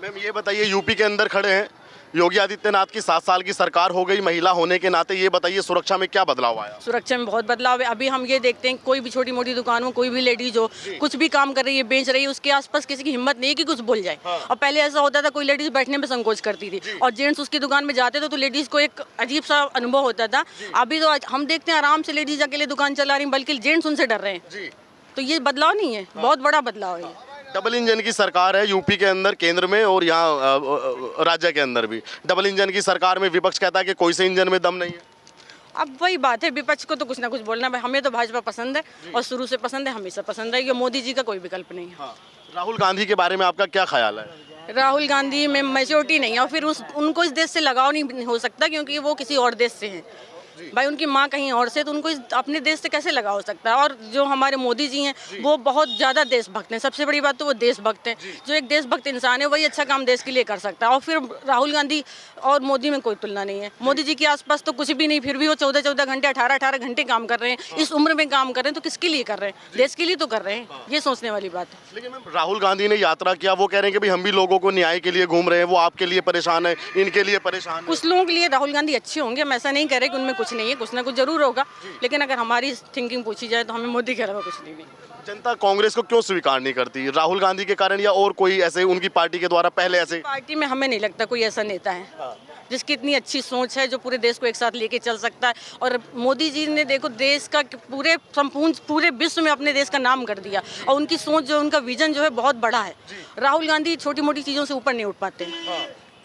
Ma'am ये बताइए, UP के अंदर खड़े हैं, योगी आदित्यनाथ की 7 साल की सरकार हो गई, महिला होने के नाते ये बताइए सुरक्षा में क्या बदलाव आया? सुरक्षा में बहुत बदलाव है। अभी हम ये देखते हैं कोई भी छोटी मोटी दुकान हो, कोई भी लेडीज हो, कुछ भी काम कर रही है, बेच रही है, उसके आसपास किसी की हिम्मत नहीं है कि कुछ बोल जाए। और पहले ऐसा होता था, कोई लेडीज बैठने में संकोच करती थी और जेंट्स उसकी दुकान में जाते थे तो लेडीज को एक अजीब सा अनुभव होता था। अभी तो हम देखते हैं आराम से लेडीज अकेले दुकान चला रही, बल्कि जेंट्स उनसे डर रहे हैं। तो ये बदलाव नहीं है, बहुत बड़ा बदलाव है। डबल इंजन की सरकार है यूपी के अंदर, केंद्र में और यहाँ राज्य के अंदर भी डबल इंजन की सरकार में विपक्ष कहता है कि कोई से इंजन में दम नहीं है। अब वही बात है, विपक्ष को तो कुछ ना कुछ बोलना है। हमें तो भाजपा पसंद है और शुरू से पसंद है, हमेशा पसंद है। ये मोदी जी का कोई विकल्प नहीं है। हाँ। राहुल गांधी के बारे में आपका क्या ख्याल है? राहुल गांधी में मैच्योरिटी नहीं है और फिर उनको इस देश से लगाव नहीं हो सकता, क्योंकि वो किसी और देश से हैं। भाई उनकी माँ कहीं और से, तो उनको अपने देश से कैसे लगा हो सकता है। और जो हमारे मोदी जी हैं वो बहुत ज़्यादा देशभक्त हैं। सबसे बड़ी बात तो वो देशभक्त हैं। जो एक देशभक्त इंसान है वही अच्छा काम देश के लिए कर सकता है। और फिर राहुल गांधी और मोदी में कोई तुलना नहीं है। मोदी जी के आसपास तो कुछ भी नहीं, फिर भी वो 14-14 घंटे 18-18 घंटे काम कर रहे हैं। इस उम्र में काम कर रहे हैं तो किसके लिए कर रहे हैं? देश के लिए तो कर रहे हैं। ये सोचने वाली बात है। लेकिन मैम राहुल गांधी ने यात्रा किया, वो कह रहे हैं कि भाई हम भी लोगों को न्याय के लिए घूम रहे हैं, वो आपके लिए परेशान है, इनके लिए परेशान है। कुछ लोगों के लिए राहुल गांधी अच्छे होंगे, हम ऐसा नहीं कह रहे कि उनमें कुछ नहीं है, कुछ ना कुछ जरूर होगा। लेकिन अगर हमारी थिंकिंग पूछी जाए तो हमें मोदी के अलावा कुछ नहीं है। जनता कांग्रेस को क्यों स्वीकार नहीं करती? राहुल गांधी के कारण या और कोई ऐसे उनकी पार्टी के द्वारा पहले ऐसे? पार्टी में हमें नहीं लगता कोई ऐसा नेता है जिसकी इतनी अच्छी सोच है, जो पूरे देश को एक साथ लेके चल सकता है। और मोदी जी ने देखो देश का पूरे विश्व में अपने देश का नाम कर दिया। और उनकी सोच जो, उनका विजन जो है बहुत बड़ा है। राहुल गांधी छोटी मोटी चीज़ों से ऊपर नहीं उठ पाते।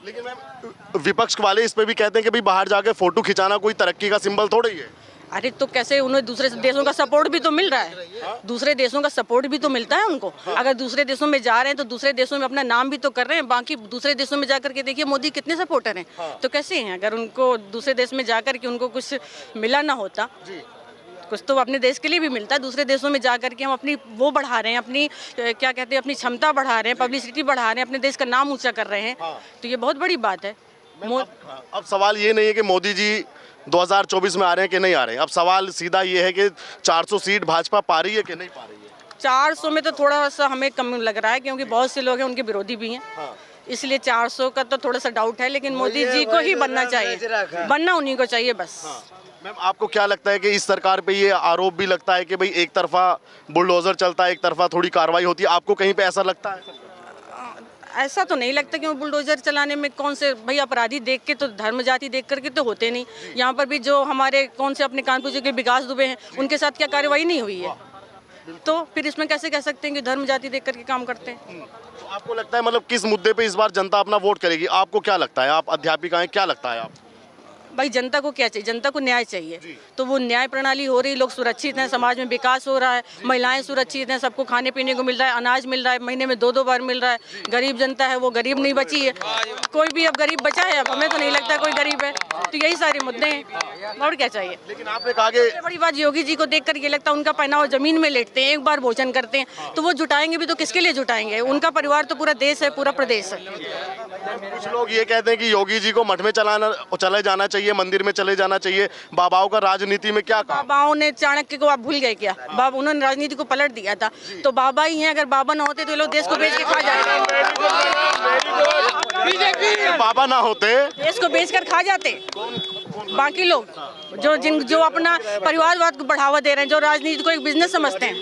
लेकिन मैम विपक्ष वाले इस पे भी कहते हैं कि भाई बाहर जाके फोटो खिंचाना कोई तरक्की का सिंबल थोड़ा ही है। अरे तो कैसे, उन्हें दूसरे देशों का सपोर्ट भी तो मिल रहा है। दूसरे देशों का सपोर्ट भी तो मिलता है उनको। अगर दूसरे देशों में जा रहे हैं तो दूसरे देशों में अपना नाम भी तो कर रहे हैं। बाकी दूसरे देशों में जाकर के देखिए मोदी कितने सपोर्टर हैं। तो कैसे हैं? अगर उनको दूसरे देश में जाकर के उनको कुछ मिला ना होता, कुछ तो अपने देश के लिए भी मिलता है। दूसरे देशों में जाकर के हम अपनी वो बढ़ा रहे हैं, अपनी क्या कहते हैं, अपनी क्षमता बढ़ा रहे हैं, पब्लिसिटी बढ़ा रहे हैं, अपने देश का नाम ऊंचा कर रहे हैं। तो ये बहुत बड़ी बात है। अब सवाल ये नहीं है कि मोदी जी 2024 में आ रहे हैं कि नहीं आ रहे हैं। अब सवाल सीधा ये है कि 400 सीट भाजपा पा रही है कि नहीं पा रही है? 400 में तो थोड़ा सा हमें कम लग रहा है, क्योंकि बहुत से लोग हैं उनके विरोधी भी हैं। इसलिए 400 का तो थोड़ा सा डाउट है। लेकिन मोदी जी को ही बनना चाहिए, बनना उन्हीं को चाहिए बस। मैम आपको क्या लगता है कि इस सरकार पे ये आरोप भी लगता है कि भाई एक तरफा बुलडोजर चलता है, एक तरफा थोड़ी कार्रवाई होती है, आपको कहीं पे ऐसा लगता है? ऐसा तो नहीं लगता, क्योंकि बुलडोजर चलाने में कौन से भाई अपराधी देख के तो, धर्म जाति देख करके तो होते नहीं। यहाँ पर भी जो हमारे कौन से अपने कानपुर के विकास दुबे हैं, उनके साथ क्या कार्रवाई नहीं हुई है? तो फिर इसमें कैसे कह सकते हैं कि धर्म जाति देख करके काम करते हैं? तो आपको लगता है मतलब किस मुद्दे पे इस बार जनता अपना वोट करेगी? आपको क्या लगता है? आप अध्यापिका हैं, क्या लगता है आप? भाई जनता को क्या चाहिए? जनता को न्याय चाहिए। तो वो न्याय प्रणाली हो रही, लोग सुरक्षित हैं, समाज में विकास हो रहा है, महिलाएं सुरक्षित हैं, सबको खाने पीने को मिल रहा है, अनाज मिल रहा है, महीने में 2-2 बार मिल रहा है। गरीब जनता है वो गरीब नहीं बची है, कोई भी अब गरीब बचा है? अब हमें तो नहीं लगता कोई गरीब है। तो यही सारे मुद्दे हैं, और क्या चाहिए? लेकिन आपने कहा कि बड़ी बात योगी जी को देखकर ये लगता है उनका पहनावा जमीन में लेटते हैं, एक बार भोजन करते हैं तो वो जुटाएंगे भी तो किसके लिए जुटाएंगे? उनका परिवार तो पूरा देश है, पूरा प्रदेश है। कुछ लोग ये कहते हैं कि योगी जी को मठ में चले जाना चाहिए, मंदिर में चले जाना चाहिए। बाबाओं का राजनीति में क्या काम? बाबाओं ने चाणक्य को आप भूल गए क्या? बाबा उन्होंने राजनीति को पलट दिया था। तो बाबा ही हैं, अगर बाबा ना होते तो ये लोग देश को बेच के खा जाते। बाबा ना होते देश को बेच कर खा जाते। बाकी लोग जो अपना परिवारवाद को बढ़ावा दे रहे हैं, जो राजनीति को एक बिजनेस समझते हैं,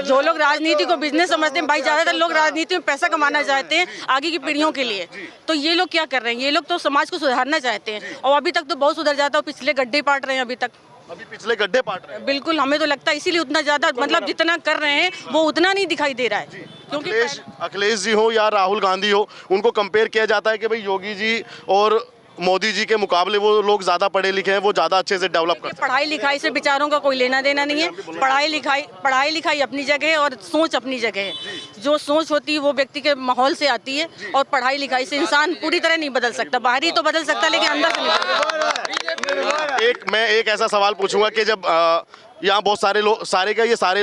जो लोग राजनीति को बिजनेस समझते हैं, भाई ज्यादातर लोग राजनीति में पैसा कमाना चाहते हैं आगे की पीढ़ियों के लिए। तो ये लोग क्या कर रहे हैं? ये लोग तो समाज को सुधारना चाहते हैं और अभी तक तो बहुत सुधर जाता है। पिछले गड्ढे पाट रहे हैं अभी पिछले गड्ढे पाट रहे हैं। बिल्कुल, हमें तो लगता है इसीलिए उतना ज्यादा, मतलब जितना कर रहे हैं वो उतना नहीं दिखाई दे रहा है। क्योंकि अखिलेश जी हो या राहुल गांधी हो, उनको कंपेयर किया जाता है कि भाई योगी जी और मोदी जी के मुकाबले वो लोग ज्यादा पढ़े लिखे हैं, वो ज्यादा अच्छे से डेवलप करते हैं। पढ़ाई लिखाई से विचारों का कोई लेना देना नहीं है। पढ़ाई लिखाई अपनी जगह है और सोच अपनी जगह है। जो सोच होती है वो व्यक्ति के माहौल से आती है और पढ़ाई लिखाई से इंसान पूरी तरह नहीं बदल सकता। बाहरी तो बदल सकता लेकिन अंदर से नहीं बदल सकता। मैं एक ऐसा सवाल पूछूंगा कि जब यहाँ बहुत सारे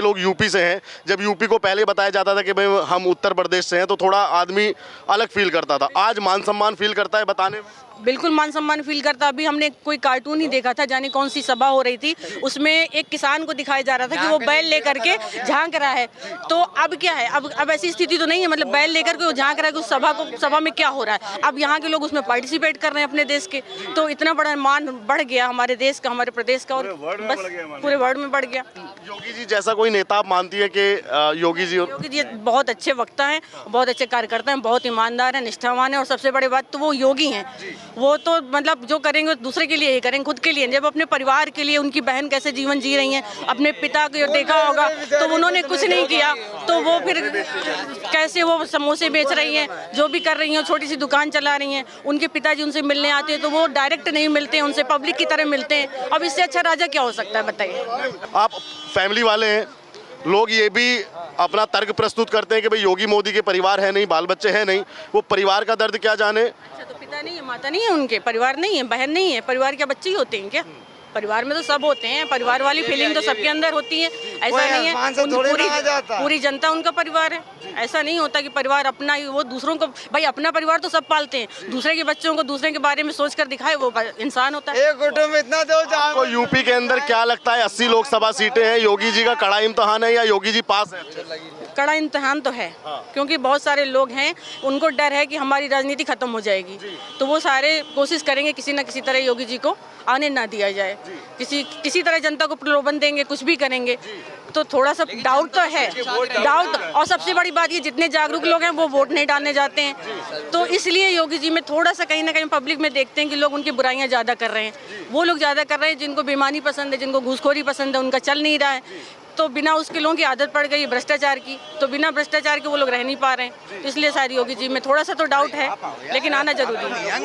लोग यूपी से हैं। जब यूपी को पहले बताया जाता था कि भाई हम उत्तर प्रदेश से हैं तो थोड़ा आदमी अलग फील करता था। आज मान सम्मान फील करता है बताने में? बिल्कुल मान सम्मान फील करता। अभी हमने कोई कार्टून ही देखा था, जाने कौन सी सभा हो रही थी, उसमें एक किसान को दिखाया जा रहा था कि वो बैल लेकर के झांक रहा है। तो अब क्या है, अब ऐसी स्थिति तो नहीं है, मतलब बैल लेकर के वो झांक रहा है कि उस सभा में क्या हो रहा है। अब यहाँ के लोग उसमें पार्टिसिपेट कर रहे हैं अपने देश के, तो इतना बड़ा मान बढ़ गया हमारे देश का, हमारे प्रदेश का, और बस पूरे वर्ल्ड में बढ़ गया। योगी जी जैसा कोई नेता आप मानती है कि योगी जी बहुत अच्छे वक्ता हैं, बहुत अच्छे कार्यकर्ता हैं, बहुत ईमानदार हैं, निष्ठावान हैं, और सबसे बड़ी बात तो वो योगी हैं। वो तो मतलब जो करेंगे दूसरे के लिए ही करेंगे, खुद के लिए। जब अपने परिवार के लिए, उनकी बहन कैसे जीवन जी रही हैं, अपने पिता को देखा होगा तो उन्होंने कुछ नहीं किया, तो वो फिर कैसे वो समोसे बेच रही हैं, जो भी कर रही हैं, छोटी सी दुकान चला रही हैं। उनके पिताजी उनसे मिलने आते हैं तो वो डायरेक्ट नहीं मिलते हैं उनसे, पब्लिक की तरह मिलते हैं। अब इससे अच्छा राजा क्या हो सकता है, बताइए। आप फैमिली वाले हैं, लोग ये भी अपना तर्क प्रस्तुत करते हैं कि भाई योगी मोदी के परिवार है नहीं, बाल बच्चे हैं नहीं, वो परिवार का दर्द क्या जाने। अच्छा, तो पिता नहीं है, माता नहीं है, उनके परिवार नहीं है, बहन नहीं है, परिवार के बच्चे ही होते हैं क्या? परिवार में तो सब होते हैं, परिवार वाली फीलिंग तो सबके अंदर होती है। ऐसा नहीं है पूरी जनता उनका परिवार है, ऐसा नहीं होता कि परिवार अपना ही, वो दूसरों को, भाई अपना परिवार तो सब पालते हैं, दूसरे के बच्चों को दूसरे के बारे में सोच कर दिखाए वो इंसान होता है। इतना दो आपको यूपी के अंदर क्या लगता है, 80 लोकसभा सीटें हैं, योगी जी का कड़ा इम्तिहान है या योगी जी पास है? कड़ा इम्तिहान तो है, क्योंकि बहुत सारे लोग हैं, उनको डर है कि हमारी राजनीति खत्म हो जाएगी, तो वो सारे कोशिश करेंगे किसी न किसी तरह योगी जी को आने ना दिया जाए, किसी तरह जनता को प्रलोभन देंगे, कुछ भी करेंगे। तो थोड़ा सा डाउट तो है, डाउट। और सबसे बड़ी बात ये, जितने जागरूक लोग हैं वो वोट नहीं डालने जाते हैं, तो इसलिए योगी जी में थोड़ा सा कहीं ना कहीं पब्लिक में देखते हैं कि लोग उनकी बुराइयां ज़्यादा कर रहे हैं। वो लोग ज़्यादा कर रहे हैं जिनको बेईमानी पसंद है, जिनको घूसखोरी पसंद है, उनका चल नहीं रहा है। तो बिना उसके लोगों की आदत पड़ गई भ्रष्टाचार की, तो बिना भ्रष्टाचार के वो लोग रह नहीं पा रहे हैं, तो इसलिए शायद योगी जी में थोड़ा सा तो डाउट है, लेकिन आना जरूरी है।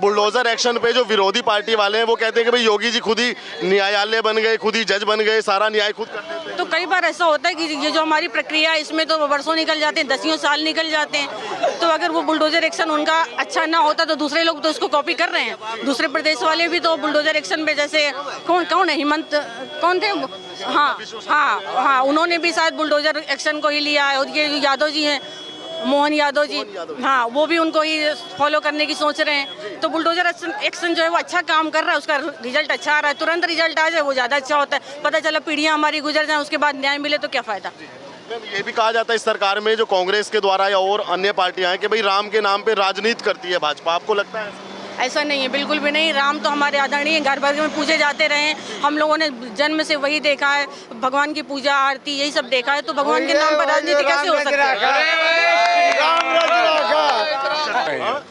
बुलडोजर एक्शन पे जो विरोधी पार्टी वाले हैं वो कहते हैं कि भाई योगी जी खुद ही न्यायालय बन गए, खुद ही जज बन गए, सारा न्याय खुद कर देते हैं। तो कई बार ऐसा होता है कि ये जो हमारी प्रक्रिया है इसमें तो वर्षों निकल जाते हैं, दसियों साल निकल जाते हैं। तो अगर वो बुलडोजर एक्शन उनका अच्छा ना होता तो दूसरे लोग तो उसको कॉपी कर रहे हैं, दूसरे प्रदेश वाले भी तो बुलडोजर एक्शन में, जैसे कौन है, हिमंत कौन थे, हाँ, उन्होंने भी शायद बुलडोजर एक्शन को ही लिया है। और ये यादव जी हैं, मोहन यादव जी, हाँ, वो भी उनको ही फॉलो करने की सोच रहे हैं। तो बुलडोजर एक्शन जो है वो अच्छा काम कर रहा है, उसका रिजल्ट अच्छा आ रहा है, तुरंत रिजल्ट आ जाए वो ज़्यादा अच्छा होता है। पता चला पीढ़ियाँ हमारी गुजर जाएं, उसके बाद न्याय मिले तो क्या फ़ायदा। ये भी कहा जाता है इस सरकार में जो कांग्रेस के द्वारा या और अन्य पार्टियां हैं कि भाई राम के नाम पे राजनीति करती है भाजपा, आपको लगता है? ऐसा नहीं है, बिल्कुल भी नहीं। राम तो हमारे आदरणीय घर भर में पूजे जाते रहे हैं, हम लोगों ने जन्म से वही देखा है, भगवान की पूजा आरती यही सब देखा है, तो भगवान के नाम पर राजनीति कैसे हो सकती है?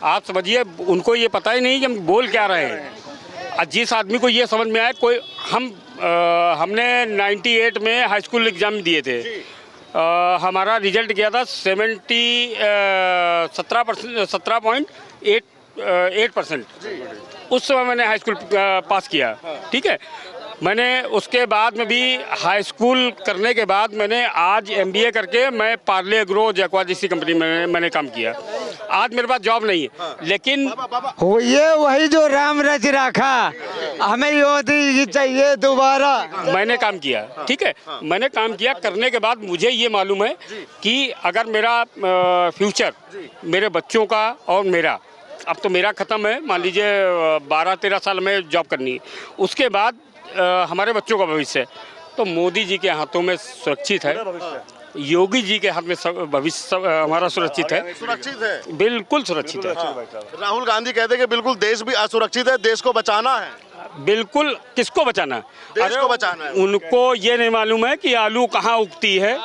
आप समझिए, उनको ये पता ही नहीं कि हम बोल क्या रहे हैं। जिस आदमी को ये समझ में आए, कोई हमने 98 में हाई स्कूल एग्जाम दिए थे, हमारा रिजल्ट गया था 17.8%। उस समय मैंने हाई स्कूल पास किया, ठीक है। मैंने उसके बाद में भी हाई स्कूल करने के बाद मैंने आज MBA करके मैं पार्ले एग्रो जैकवा जैसी कंपनी में मैंने काम किया। आज मेरे पास जॉब नहीं है, लेकिन ये वही जो राम रच रखा, हमें योगी चाहिए दोबारा। मैंने काम किया, ठीक है, मैंने काम किया। करने के बाद मुझे ये मालूम है कि अगर मेरा फ्यूचर मेरे बच्चों का और मेरा, अब तो मेरा ख़त्म है, मान लीजिए 12-13 साल में जॉब करनी है, उसके बाद हमारे बच्चों का भविष्य, तो मोदी जी के हाथों में सुरक्षित है, योगी जी के हाथ में भविष्य हमारा सुरक्षित है, बिल्कुल सुरक्षित है। राहुल गांधी कहते हैं कि बिल्कुल देश भी असुरक्षित है, देश को बचाना है। बिल्कुल, किसको बचाना है? देश को बचाना है। उनको ये नहीं मालूम है कि आलू कहाँ उगती है,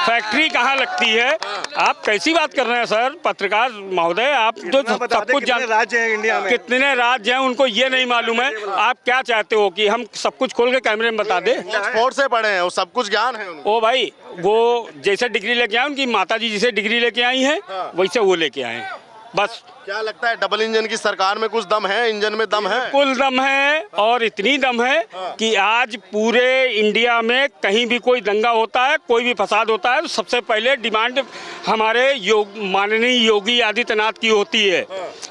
फैक्ट्री कहाँ लगती है। आप कैसी बात कर रहे हैं सर, पत्रकार महोदय? आप तो सब कुछ राज्य हैं इंडिया में, कितने राज्य हैं उनको ये नहीं मालूम है। आप क्या चाहते हो कि हम सब कुछ खोल के कैमरे में बता दें? ऑक्सफोर्ड से पढ़े हैं, वो सब कुछ ज्ञान है उनको। ओ भाई, वो जैसे डिग्री लेके आए, उनकी माता जी जिसे डिग्री लेके आई हैं वैसे वो लेके आए हैं, बस। क्या लगता है डबल इंजन की सरकार में कुछ दम है, इंजन में दम है? कुल दम है, और इतनी दम है कि आज पूरे इंडिया में कहीं भी कोई दंगा होता है, कोई भी फसाद होता है, तो सबसे पहले डिमांड हमारे माननीय योगी आदित्यनाथ की होती है।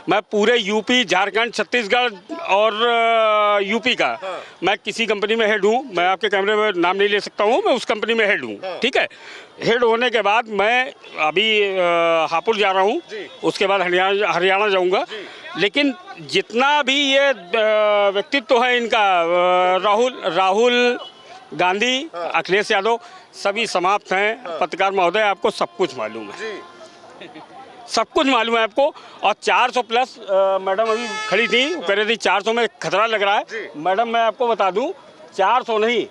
मैं पूरे यूपी, झारखंड, छत्तीसगढ़ और यूपी का मैं किसी कंपनी में हेड हूँ। मैं आपके कैमरे में नाम नहीं ले सकता हूँ, मैं उस कंपनी में हेड हूँ। ठीक है, हेड होने के बाद मैं अभी हापुड़ जा रहा हूँ, उसके बाद हरियाणा जाऊँगा। लेकिन जितना भी ये व्यक्तित्व है इनका, राहुल गांधी, अखिलेश यादव, सभी समाप्त हैं। पत्रकार महोदय, आपको सब कुछ मालूम है, सब कुछ मालूम है आपको। और 400 प्लस मैडम अभी खड़ी थी, वो कह रही थी 400 में खतरा लग रहा है। मैडम मैं आपको बता दूं, 400 नहीं,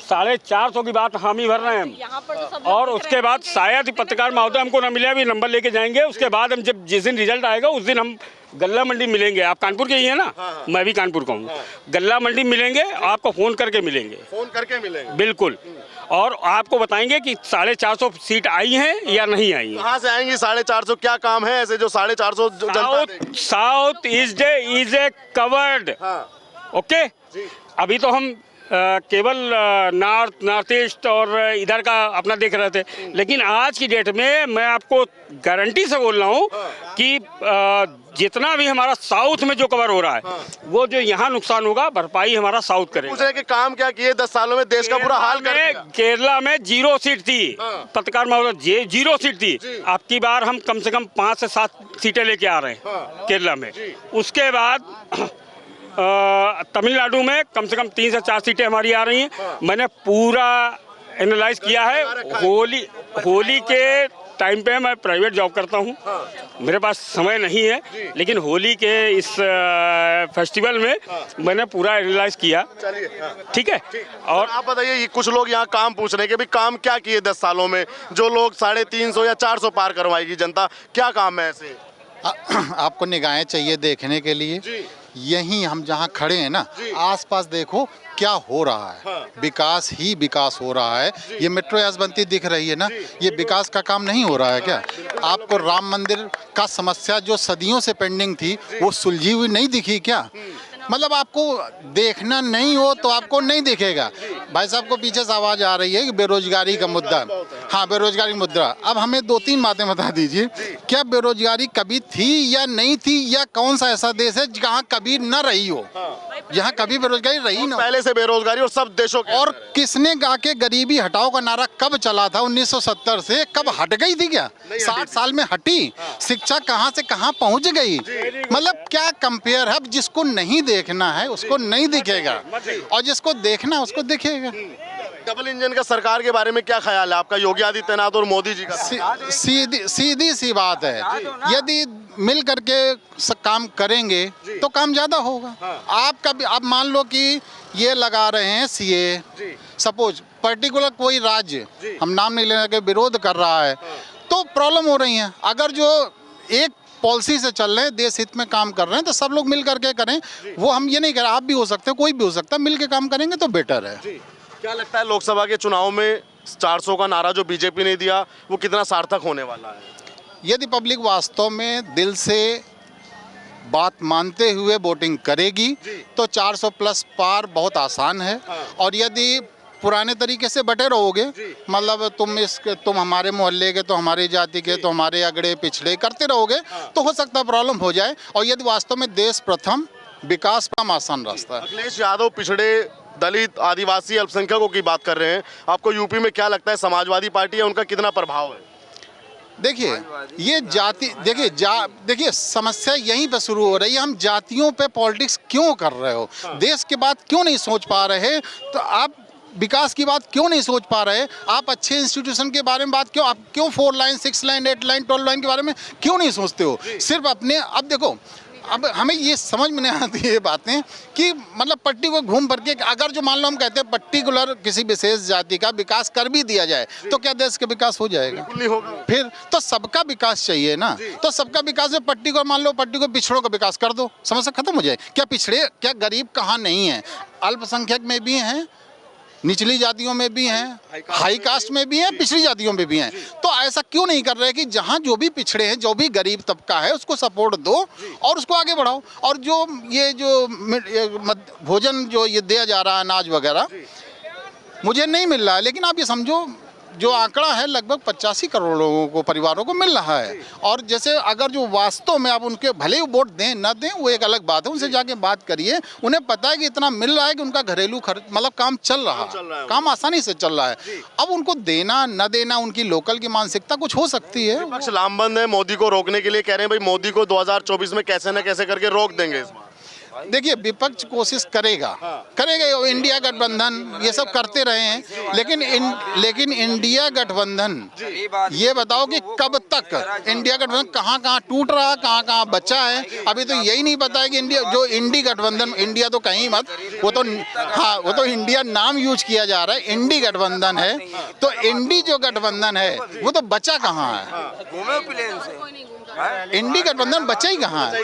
450 की बात हामी भर रहे हैं हम। और उसके बाद शायद ही पत्रकार महोदय हमको ना मिले, अभी नंबर लेके जाएंगे। उसके बाद हम जब जिस दिन रिजल्ट आएगा उस दिन हम गल्ला मंडी मिलेंगे। आप कानपुर के ही हैं ना? मैं भी कानपुर का हूँ। गल्ला मंडी मिलेंगे, आपको फ़ोन करके मिलेंगे, बिल्कुल। और आपको बताएंगे कि 450 सीट आई हैं या नहीं आई हैं। कहाँ से आएंगी 450? क्या काम है ऐसे जो 450 जनता देगी? South is a covered. Okay, अभी तो हम केवल नॉर्थ ईस्ट और इधर का अपना देख रहे थे, लेकिन आज की डेट में मैं आपको गारंटी से बोल रहा हूँ कि जितना भी हमारा साउथ में जो कवर हो रहा है, वो जो यहाँ नुकसान होगा भरपाई हमारा साउथ करेगा। पूछ रहे कि काम क्या किए 10 सालों में, देश का पूरा हाल कर दिया। केरला में 0 सीट थी, पत्रकार महोदय 0 सीट थी। अब की बार हम कम से कम 5 से 7 सीटें लेके आ रहे हैं केरला में। उसके बाद तमिलनाडु में कम से कम 3 से 4 सीटें हमारी आ रही हैं। मैंने पूरा एनालाइज किया है। होली के टाइम पे मैं प्राइवेट जॉब करता हूँ, मेरे पास समय नहीं है, लेकिन होली के इस फेस्टिवल में मैंने पूरा एनालाइज किया। ठीक है, और आप बताइए, कुछ लोग यहाँ काम पूछ रहे हैं कि भाई काम क्या किए 10 सालों में, जो लोग 350 या 400 पार करवाएगी जनता, क्या काम है ऐसे? आपको निगाहें चाहिए देखने के लिए। यहीं हम जहाँ खड़े हैं ना, आसपास देखो क्या हो रहा है। विकास ही विकास हो रहा है। ये मेट्रो आज बनती दिख रही है ना, ये विकास का काम नहीं हो रहा है क्या? आपको राम मंदिर का समस्या जो सदियों से पेंडिंग थी, वो सुलझी हुई नहीं दिखी क्या? मतलब आपको देखना नहीं हो तो आपको नहीं दिखेगा। भाई साहब को पीछे से आवाज़ आ रही है कि बेरोजगारी का मुद्दा। हाँ, बेरोजगारी मुद्दा। अब हमें 2-3 बातें बता दीजिए, क्या बेरोजगारी कभी थी या नहीं थी, या कौन सा ऐसा देश है जहाँ कभी न रही हो, जहाँ कभी बेरोजगारी रही ना? पहले से बेरोजगारी और सब देशों के। और किसने गा के गरीबी हटाओ का नारा कब चला था? 1970 से कब हट गई थी क्या? 60 साल में हटी। शिक्षा कहाँ से कहाँ पहुँच गई? मतलब क्या कंपेयर है? जिसको नहीं देखना है उसको नहीं दिखेगा, और जिसको देखना उसको दिखेगा। डबल इंजन का सरकार के बारे में क्या ख्याल है आपका, योगी आदित्यनाथ और मोदी जी का? सीधी सी बात है, यदि मिल करके काम करेंगे तो काम ज्यादा होगा। आप मान लो कि ये लगा रहे हैं सीए, सपोज पर्टिकुलर कोई राज्य, हम नाम नहीं लेने के, विरोध कर रहा है, तो प्रॉब्लम हो रही है। अगर जो एक पॉलिसी से चल रहे हैं, देश हित में काम कर रहे हैं, तो सब लोग मिल करके करें। वो हम ये नहीं कह रहे, आप भी हो सकते हैं, कोई भी हो सकता है, मिल के काम करेंगे तो बेटर है। क्या लगता है लोकसभा के चुनाव में 400 का नारा जो बीजेपी ने दिया, वो कितना सार्थक होने वाला है? यदि पब्लिक वास्तव में दिल से बात मानते हुए वोटिंग करेगी तो 400 प्लस पार बहुत आसान है। और यदि पुराने तरीके से बटे रहोगे, मतलब तुम हमारे मोहल्ले के, तो हमारी जाति के, तो हमारे अगड़े पिछड़े करते रहोगे, तो हो सकता है प्रॉब्लम हो जाए। और यदि वास्तव में देश प्रथम, विकास का आसान रास्ता है। अखिलेश यादव पिछड़े, दलित, आदिवासी, अल्पसंख्यकों की बात कर रहे हैं। आपको यूपी में क्या लगता है, समाजवादी पार्टी है, उनका कितना प्रभाव है? देखिए, ये जाति, देखिए समस्या यहीं पे शुरू हो रही है। हम जातियों पे पॉलिटिक्स क्यों कर रहे हो? देश के बात क्यों नहीं सोच पा रहे? तो आप विकास की बात क्यों नहीं सोच पा रहे? आप अच्छे इंस्टीट्यूशन के बारे में बात क्यों, आप क्यों 4 लाइन, 6 लाइन, 8 लाइन, 12 लाइन के बारे में क्यों नहीं सोचते हो? सिर्फ अपने, अब देखो, अब हमें ये समझ में नहीं आती ये बातें कि मतलब पट्टी को घूम भर के, अगर जो मान लो हम कहते हैं पर्टिकुलर किसी विशेष जाति का विकास कर भी दिया जाए, तो क्या देश का विकास हो जाएगा? नहीं होगा। फिर तो सबका विकास चाहिए ना। तो सबका विकास में पट्टी को, मान लो पट्टी को पिछड़ों का विकास कर दो, समस्या खत्म हो जाए। क्या पिछड़े, क्या गरीब कहाँ नहीं है? अल्पसंख्यक में भी हैं, निचली जातियों में भी हैं, हाई कास्ट में भी हैं, पिछड़ी जातियों में भी हैं। तो ऐसा क्यों नहीं कर रहे कि जहाँ जो भी पिछड़े हैं, जो भी गरीब तबका है, उसको सपोर्ट दो और उसको आगे बढ़ाओ। और जो ये भोजन जो ये दिया जा रहा है, अनाज वगैरह, मुझे नहीं मिल रहा है, लेकिन आप ये समझो जो आंकड़ा है लगभग 85 करोड़ लोगों को, परिवारों को मिल रहा है। और जैसे अगर जो वास्तव में आप उनके भले ही वोट दें ना दें वो एक अलग बात है, उनसे जाके बात करिए, उन्हें पता है कि इतना मिल रहा है कि उनका घरेलू खर्च मतलब काम चल रहा है, काम आसानी से चल रहा है। अब उनको देना न देना उनकी लोकल की मानसिकता कुछ हो सकती है। विपक्ष लामबंद है, मोदी को रोकने के लिए कह रहे हैं भाई मोदी को 2024 में कैसे न कैसे करके रोक देंगे इस बार। देखिए विपक्ष कोशिश करेगा, इंडिया गठबंधन ये सब करते रहे हैं, लेकिन इंडिया गठबंधन ये बताओ कि कब तक इंडिया गठबंधन कहाँ कहाँ टूट रहा है, कहाँ कहाँ बचा है, अभी तो यही नहीं पता है कि इंडी गठबंधन, इंडिया तो कहीं मत, वो तो इंडिया नाम यूज किया जा रहा है, इंडी गठबंधन है, तो इंडी जो गठबंधन है वो तो बचा कहाँ है, इंडी गठबंधन बचा ही कहाँ है।